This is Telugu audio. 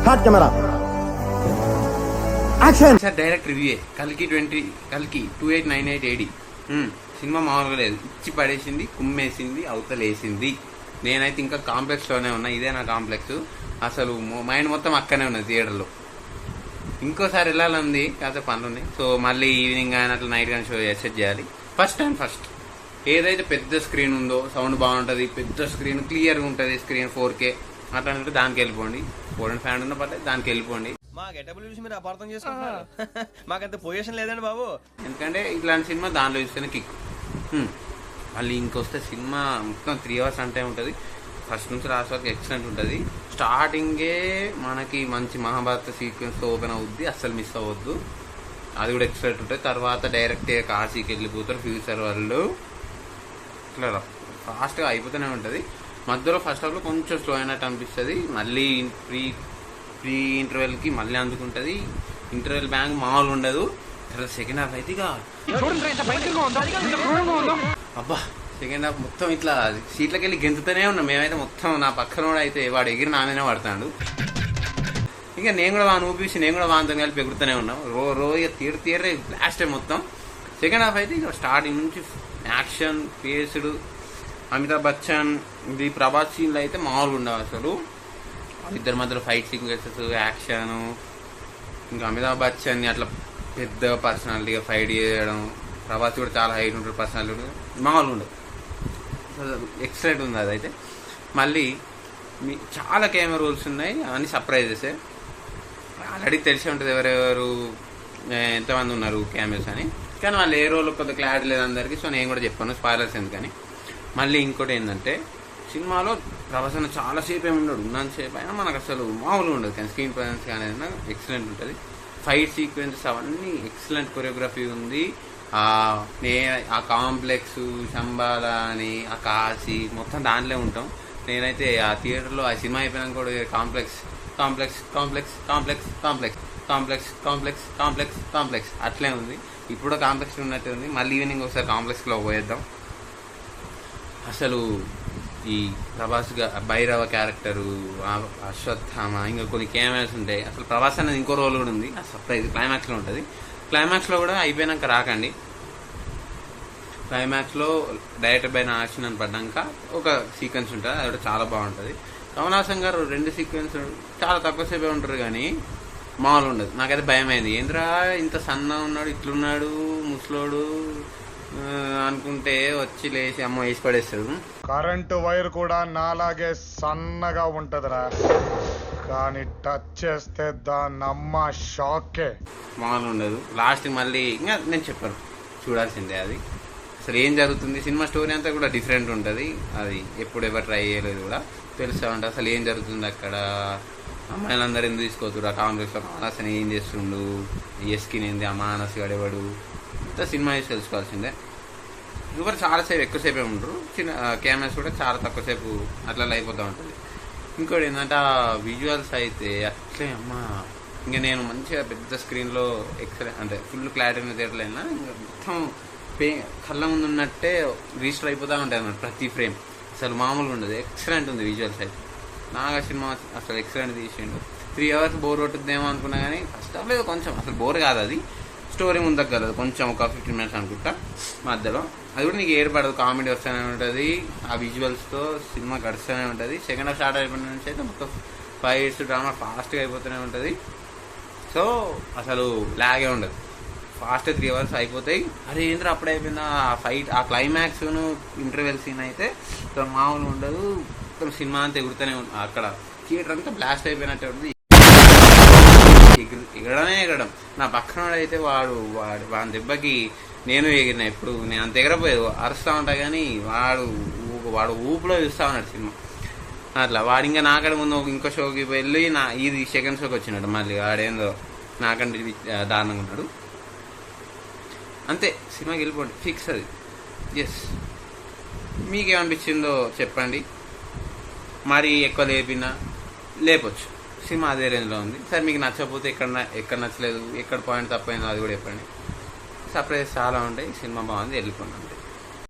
Start camera action. Sir direct review కల్కి 2898 AD సినిమా మామూలుగా లేదు, ఇచ్చి పడేసింది, కుమ్మేసింది, అవతలేసింది. నేనైతే ఇంకా కాంప్లెక్స్ లోనే ఉన్నా, ఇదే నా కాంప్లెక్స్. అసలు మైండ్ మొత్తం అక్కనే ఉన్నది థియేటర్లో. ఇంకోసారి వెళ్ళాలంది కాకపోతే పనులున్నాయి. సో మళ్ళీ ఈవినింగ్ కానీ అట్లా నైట్ కానీ షో సెట్ చేయాలి. ఫస్ట్ ఏదైతే పెద్ద స్క్రీన్ ఉందో, సౌండ్ బాగుంటుంది, పెద్ద స్క్రీన్ క్లియర్గా ఉంటుంది, స్క్రీన్ 4K అట్లా అనుకుంటే దానికి వెళ్ళిపోండి. 4 ఫ్యాన్ ఉన్న పట్ల దానికి వెళ్ళిపోండి. మా గెటబుల్ చూసి మీరు అపార్థం చేసుకుంటున్నారు. మాకంత పొజిషన్ లేదండి బాబు. ఎందుకంటే ఇట్లాంటి సినిమా దానిలో చూస్తేనే కిక్. మళ్ళీ ఇంకొస్తే సినిమా మొత్తం 3 hours అంటే ఉంటుంది. ఫస్ట్ నుంచి లాస్ట్ వరకు ఎక్సలెంట్ ఉంటుంది. స్టార్టింగే మనకి మంచి మహాభారత సీక్వెన్స్తో ఓపెన్ అవుద్ది, అస్సలు మిస్ అవ్వద్దు. అది కూడా ఎక్సలెంట్ ఉంటుంది. తర్వాత డైరెక్ట్ కాశీకి వెళ్ళిపోతారు ఫ్యూచర్ వాళ్ళు. ఇట్లా ఫాస్ట్గా అయిపోతూనే ఉంటుంది. మధ్యలో ఫస్ట్ హాఫ్లో కొంచెం స్లో అయినట్టు అనిపిస్తుంది. మళ్ళీ ప్రీ ఇంటర్వెల్కి మళ్ళీ అందుకుంటుంది. ఇంటర్వెల్ బ్యాంక్ మామూలు ఉండదు. సెకండ్ హాఫ్ అయితే అబ్బా, సెకండ్ హాఫ్ మొత్తం ఇట్లా సీట్లకి వెళ్ళి గెంతుతూనే ఉన్నాం మేమైతే. మొత్తం నా పక్కన కూడా అయితే వాడు ఎగిరి నా మీదనే పడతాడు. ఇంకా నేను కూడా వాడిని ఊపిసి నేను కూడా వానితో కలిపి ఎగురుతూనే ఉన్నాం. ఇక తీరే బ్లాస్ట్ మొత్తం. సెకండ్ హాఫ్ అయితే ఇక స్టార్టింగ్ నుంచి యాక్షన్ పేసుడు, అమితాబ్ బచ్చన్, ఇది ప్రభాస్ సీన్లు అయితే మామూలుగా ఉండవు అసలు. ఇద్దరి మధ్యలో ఫైట్ సీక్వెన్సెస్, యాక్షన్, ఇంకా అమితాబ్ బచ్చన్ అట్లా పెద్ద పర్సనాలిటీగా ఫైట్ చేయడం. ప్రభాస్ కూడా చాలా హైట్ ఉంటాడు, పర్సనాలిటీ మామూలుగా ఉండదు. ఎక్సలెంట్ ఉంది అదైతే. మళ్ళీ చాలా కెమెరా రోల్స్ ఉన్నాయి, అవన్నీ సర్ప్రైజెసే. ఆల్రెడీ తెలిసే ఉంటుంది ఎవరెవరు ఎంతమంది ఉన్నారు కెమెరాస్ అని. కానీ వాళ్ళు ఏ రోల్ కొద్దిగా క్లారిటీ లేదు అందరికీ. సో నేను కూడా చెప్పాను స్పాయిలర్స్ ఎందుకని. మళ్ళీ ఇంకోటి ఏంటంటే సినిమాలో ప్రభాస్ అన్న చాలాసేపు ఏమి ఉండడు, ఉన్నంతసేపు అయినా మనకు అసలు మామూలుగా ఉండదు. కానీ స్క్రీన్ ప్రజెన్స్ కానీ ఎక్సలెంట్ ఉంటుంది. ఫైట్ సీక్వెన్సెస్ అవన్నీ ఎక్సలెంట్ కొరియోగ్రఫీ ఉంది. ఆ కాంప్లెక్స్, శంబాలా అని, ఆ కాశీ మొత్తం దాంట్లో ఉంటాం. నేనైతే ఆ థియేటర్లో ఆ సినిమా అయిపోయినాక కూడా complex complex complex complex complex complex complex complex complex అట్లే ఉంది. ఇప్పుడు కాంప్లెక్స్ ఉన్నట్టు ఉంది. మళ్ళీ ఈవినింగ్ ఒకసారి కాంప్లెక్స్లో పోయేద్దాం. అసలు ఈ ప్రభాస్ భైరవ క్యారెక్టరు, అశ్వత్థామ, ఇంకా కొన్ని కెమెరాస్ ఉంటాయి. అసలు ప్రభాస్ అనేది ఇంకో రోల్ కూడా ఉంది. ఆ సర్ప్రైజ్ క్లైమాక్స్లో ఉంటుంది. క్లైమాక్స్లో కూడా అయిపోయినాక రాకండి. క్లైమాక్స్లో డైరెక్టర్ బై నాశన్ అని పడ్డాక ఒక సీక్వెన్స్ ఉంటుంది, అది కూడా చాలా బాగుంటుంది. కమల్ హాసన్ గారు 2 సీక్వెన్స్ చాలా తక్కువసేపే ఉంటారు కానీ మామూలు ఉండదు. నాకైతే భయం అయింది. ఏంద్రా ఇంత సన్న ఉన్నాడు, ఇట్లున్నాడు ముసలోడు అనుకుంటే వచ్చి లేచి అమ్మ వేసి పడేస్తాడు. కరెంటు వైర్ కూడా నాలాగే సన్నగా ఉంటదిరా, కానీ టచ్ చేస్తే దాన్ని అమ్మ షాకే. మామూలు ఉండదు. లాస్ట్ మళ్ళీ ఇంకా నేను చెప్పాను చూడాల్సిందే. అది అసలు ఏం జరుగుతుంది, సినిమా స్టోరీ అంతా కూడా డిఫరెంట్ ఉంటుంది. అది ఎప్పుడు ఎవరు ట్రై చేయలేదు కూడా తెలుస్తూ ఉంటుంది. అసలు ఏం జరుగుతుంది అక్కడ, అమ్మాయిలందరూ ఎందుకు తీసుకోవద్దు, ఆ కాంప్లెక్స్లో మానసని ఏం చేస్తుండు, ఎస్కిన్ ఏంది, ఆ మానస్ గడేవాడు, ఇంత సినిమా వేసి తెలుసుకోవాల్సిందే. ఎవరు చాలాసేపు ఎక్కువసేపే ఉంటారు. చిన్న కెమెరాస్ కూడా చాలా తక్కువసేపు అట్లా అయిపోతూ ఉంటుంది. ఇంకోటి ఏంటంటే ఆ విజువల్స్ అయితే అట్లే అమ్మ. ఇంకా నేను మంచిగా పెద్ద స్క్రీన్లో ఎక్సలెంట్ అంటే ఫుల్ క్లారిటీ ఉన్న థియేటర్లో అయినా ఇంకా మొత్తం కళ్ళ ముందు ఉన్నట్టే రిజిస్టర్ అయిపోతూ ఉంటాయి అన్నమాట ప్రతి ఫ్రేమ్. అసలు మామూలుగా ఉండదు, ఎక్సలెంట్ ఉంది విజువల్స్ అయితే. నాగా సినిమా అసలు ఎక్సలెంట్ తీసిండు. 3 hours బోర్ కొట్టుద్దేమో అనుకున్నా కానీ ఫస్ట్ హాఫ్ లేదు కొంచెం అసలు బోర్ కాదు. అది స్టోరీ ముందుకు కలదు, కొంచెం ఒక 15 minutes అనుకుంటా మధ్యలో. అది కూడా నీకు ఏర్పడదు, కామెడీ వస్తూనే ఉంటుంది, ఆ విజువల్స్తో సినిమా గడుస్తూనే ఉంటుంది. సెకండ్ హాఫ్ స్టార్ట్ అయిపోయిన నుంచి అయితే మొత్తం ఫైట్స్ డ్రామా ఫాస్ట్గా అయిపోతూనే ఉంటుంది. సో అసలు లాగే ఉండదు, ఫాస్ట్ 3 hours అయిపోతాయి. అదే ఏంద్ర అప్పుడే అయిపోయింది ఆ ఫైట్, ఆ క్లైమాక్స్ ఇంటర్వెల్ సీన్ అయితే మామూలు ఉండదు. సినిమా అంతా ఎగురుతూనే ఉంది. అక్కడ థియేటర్ అంతా బ్లాస్ట్ అయిపోయినట్టే ఉంటుంది. ఎగరడం నా పక్కన అయితే వాడి దెబ్బకి నేను ఎగిరిన. ఇప్పుడు నేను అంత ఎగరపోయేది, అరుస్తూ ఉంటా కానీ వాడు ఊపులో చూస్తూ ఉన్నాడు సినిమా. అట్లా వాడు ఇంకా నాకంటే ముందు ఇంకో షోకి వెళ్ళి ఇది సెకండ్ షోకి వచ్చినాడు. మళ్ళీ వాడేందో నాకంటే దారుణంగా ఉన్నాడు. అంతే, సినిమాకి వెళ్ళిపోండి ఫిక్స్ అది. ఎస్, మీకేమనిపించిందో చెప్పండి. మరి ఎక్కువ లేపొచ్చు, సినిమా అదే రేంజ్లో ఉంది. సరే మీకు నచ్చకపోతే ఎక్కడ నచ్చలేదు, ఎక్కడ పాయింట్ తప్పైందో అది కూడా చెప్పండి. సర్ప్రైజ్ చాలా ఉంటాయి. సినిమా బాగుంది, వెళ్ళిపోండి.